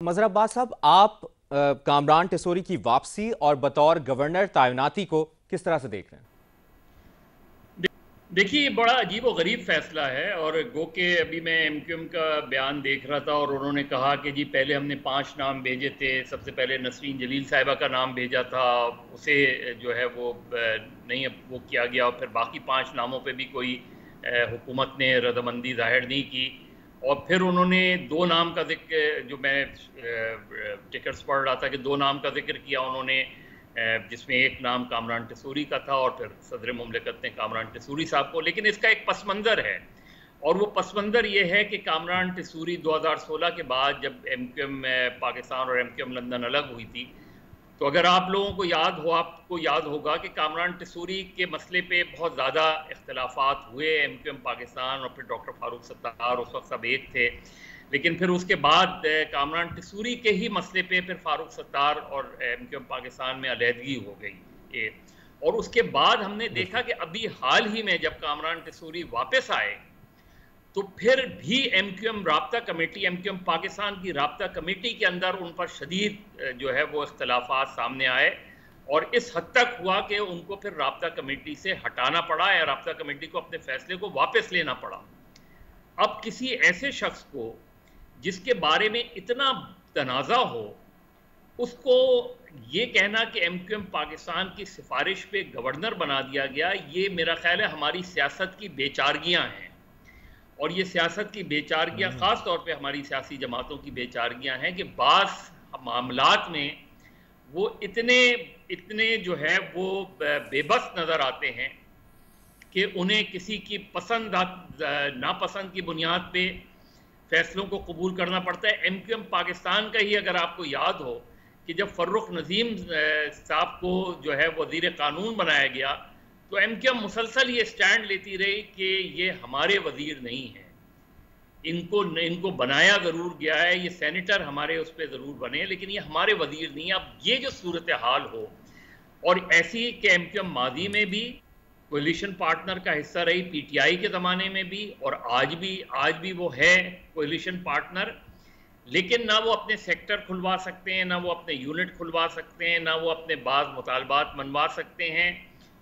मजहर अब्बास साहब, आप कामरान टेसोरी की वापसी और बतौर गवर्नर तैनाती को किस तरह से देख रहे हैं? देखिए, बड़ा अजीब व गरीब फैसला है। और गो के अभी मैं एमक्यूएम का बयान देख रहा था और उन्होंने कहा कि जी पहले हमने 5 नाम भेजे थे। सबसे पहले नसरीन जलील साहिबा का नाम भेजा था, उसे जो है वो नहीं वो किया गया, और फिर बाकी 5 नामों पे भी कोई हुकूमत ने रजामंदी जाहिर नहीं की। और फिर उन्होंने 2 नाम का जिक्र, जो मैं टिकट्स पढ़ रहा था कि 2 नाम का जिक्र किया उन्होंने, जिसमें एक नाम कामरान टेसोरी का था और फिर सदर मुमलिकत ने कामरान टेसोरी साहब को। लेकिन इसका एक पस मंज़र है, और वो पस मंज़र ये है कि कामरान टेसोरी 2016 के बाद जब एमक्यूएम पाकिस्तान और एमक्यूएम लंदन अलग हुई थी, तो अगर आप लोगों को आपको याद होगा कि कामरान टेसोरी के मसले पे बहुत ज़्यादा इख्तलाफात हुए एमक्यूएम पाकिस्तान और फिर डॉक्टर फारूक सत्तार उस वक्त सब एक थे। लेकिन फिर उसके बाद कामरान टेसोरी के ही मसले पे फिर फारूक सत्तार और एमक्यूएम पाकिस्तान में अलहदगी हो गई। और उसके बाद हमने देखा कि अभी हाल ही में जब कामरान टेसोरी वापस आए, तो फिर भी एमक्यूएम राब्ता कमेटी, एमक्यूएम पाकिस्तान की राब्ता कमेटी के अंदर उन पर शदीद जो है वो इख्तलाफात सामने आए, और इस हद तक हुआ कि उनको फिर राब्ता कमेटी से हटाना पड़ा या राब्ता कमेटी को अपने फैसले को वापस लेना पड़ा। अब किसी ऐसे शख्स को जिसके बारे में इतना तनाज़ा हो, उसको ये कहना कि एमक्यूएम पाकिस्तान की सिफारिश पे गवर्नर बना दिया गया, ये मेरा ख्याल है हमारी सियासत की बेचारगियां हैं। और ये सियासत की बेचारगियां ख़ास तौर पे हमारी सियासी जमातों की बेचारगियां हैं कि बाज़ मामलात में वो इतने जो है वो बेबस नज़र आते हैं कि उन्हें किसी की पसंद नापसंद की बुनियाद पे फैसलों को कबूल करना पड़ता है। एमक्यूएम पाकिस्तान का ही अगर आपको याद हो कि जब फर्रुख नज़ीम साहब को जो है वज़ीर कानून बनाया गया, तो एमक्यूएम मुसलसल ये स्टैंड लेती रही कि ये हमारे वज़ीर नहीं है, इनको बनाया ज़रूर गया है, ये सेनेटर हमारे उस पर ज़रूर बने, लेकिन ये हमारे वज़ीर नहीं है। अब ये जो सूरत हाल हो, और ऐसी कि एमक्यूएम माजी में भी कोलिशन पार्टनर का हिस्सा रही, पीटीआई के ज़माने में भी, और आज भी वो है कोलिशन पार्टनर, लेकिन ना वो अपने सेक्टर खुलवा सकते हैं, ना वो अपने यूनिट खुलवा सकते हैं, ना वो अपने बाज़ मुतालबात मनवा सकते हैं।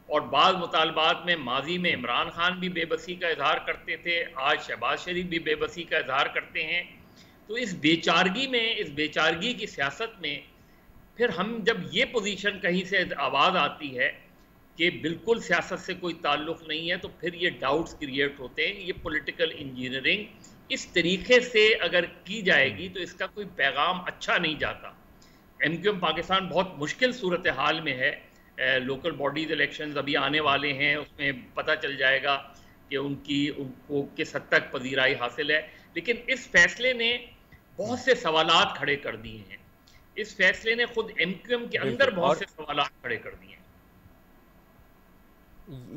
और बाज़ मुतालबात में माजी में इमरान खान भी बेबसी का इजहार करते थे, आज शहबाज शरीफ भी बेबसी का इजहार करते हैं। तो इस बेचारगी की सियासत में फिर हम जब ये पोजीशन कहीं से आवाज़ आती है कि बिल्कुल सियासत से कोई ताल्लुक़ नहीं है, तो फिर ये डाउट्स क्रिएट होते हैं। ये पॉलिटिकल इंजीनियरिंग इस तरीके से अगर की जाएगी तो इसका कोई पैगाम अच्छा नहीं जाता। एमक्यूएम पाकिस्तान बहुत मुश्किल सूरत हाल में है। लोकल बॉडीज़ इलेक्शंस अभी आने वाले हैं, उसमें पता चल जाएगा कि उनको किस हद तक पजीराई हासिल है। लेकिन इस फैसले ने बहुत से सवालात खड़े कर दिए हैं। इस फैसले ने खुद एमक्यूएम के अंदर बहुत से सवालात खड़े कर दिए हैं।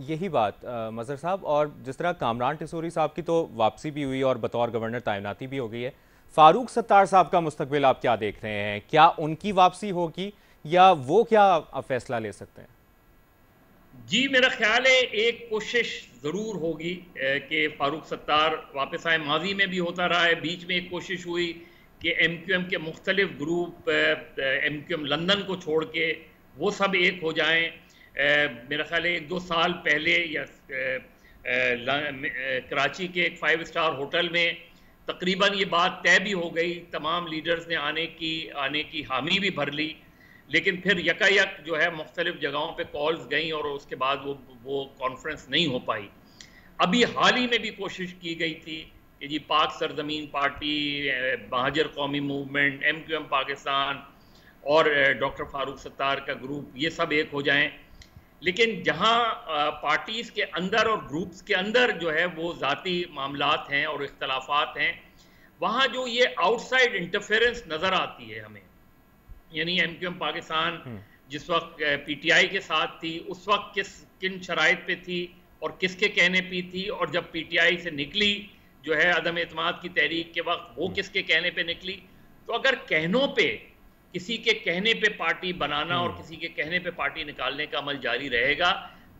यही बात मजहर साहब, और जिस तरह कामरान टेसोरी साहब की तो वापसी भी हुई और बतौर गवर्नर तैनाती भी हो गई है, फारूक सत्तार साहब का मुस्तकबिल आप क्या देख रहे हैं? क्या उनकी वापसी होगी या वो क्या फैसला ले सकते हैं? जी, मेरा ख्याल है एक कोशिश ज़रूर होगी कि फारूक सत्तार वापस आए। माजी में भी होता रहा है, बीच में एक कोशिश हुई कि एमक्यूएम के मुख्तलिफ ग्रुप एमक्यूएम लंदन को छोड़ के वो सब एक हो जाएं। मेरा ख्याल है 1-2 साल पहले या कराची के एक 5 स्टार होटल में तकरीबन ये बात तय भी हो गई, तमाम लीडर्स ने आने की हामी भी भर ली। लेकिन फिर यकायक जो है मुख्तलिफ जगहों पे कॉल्स गई और उसके बाद वो कॉन्फ्रेंस नहीं हो पाई। अभी हाल ही में भी कोशिश की गई थी कि जी पाक सरजमीन पार्टी, महाजर कौमी मूवमेंट, एमक्यूएम पाकिस्तान और डॉक्टर फारूक सत्तार का ग्रुप, ये सब एक हो जाएं। लेकिन जहां पार्टीज़ के अंदर और ग्रुप्स के अंदर जो है वो ज़ाती मामलात हैं और इख्तलाफात हैं, वहाँ जो ये आउटसाइड इंटरफेरेंस नज़र आती है हमें, यानी एमक्यूएम पाकिस्तान जिस वक्त पीटीआई के साथ थी, उस वक्त किन शराइत पे थी और किसके कहने पे थी, और जब पीटीआई से निकली जो है अदम एतमाद की तहरीक के वक्त, वो किसके कहने पे निकली। तो अगर कहनों पे, किसी के कहने पे पार्टी बनाना और किसी के कहने पे पार्टी निकालने का अमल जारी रहेगा,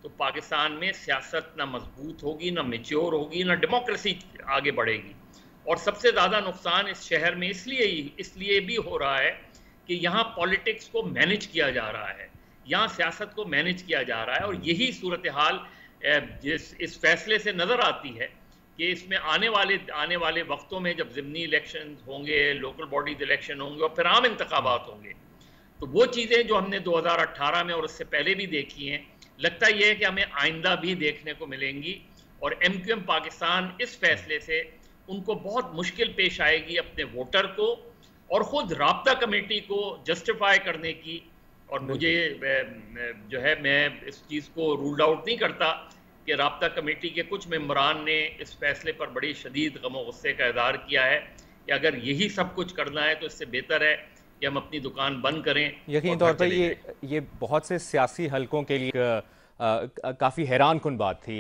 तो पाकिस्तान में सियासत ना मजबूत होगी, ना मैच्योर होगी, ना डेमोक्रेसी आगे बढ़ेगी। اور سب سے زیادہ نقصان اس شہر میں اس لیے بھی ہو رہا ہے کہ یہاں پالیٹکس کو مینج کیا جا رہا ہے، یہاں سیاست کو مینج کیا جا رہا ہے، اور یہی صورتحال اس فیصلے سے نظر آتی ہے کہ اس میں آنے والے وقتوں میں جب ضمنی الیکشن ہوں گے، لوکل باڈیز الیکشن ہوں گے اور پھر عام انتخابات ہوں گے، تو وہ چیزیں جو ہم نے 2018 میں اور اس سے پہلے بھی دیکھی ہیں، لگتا یہ ہے کہ ہمیں آئندہ بھی دیکھنے کو ملیں گی، اور ایم کیو ایم پاکستان اس فیصلے سے ان کو بہت مشکل پیش آئے گی اپنے ووٹر کو اور خود رابطہ کمیٹی کو جسٹیفائی کرنے کی. اور مجھے جو ہے میں اس چیز کو رولڈ آؤٹ نہیں کرتا کہ رابطہ کمیٹی کے کچھ ممبران نے اس فیصلے پر بڑی شدید غم و غصے کا اظہار کیا ہے کہ اگر یہی سب کچھ کرنا ہے تو اس سے بہتر ہے کہ ہم اپنی دکان بند کریں. یقین طور پر یہ بہت سے سیاسی حلقوں کے لیے کافی حیران کن بات تھی.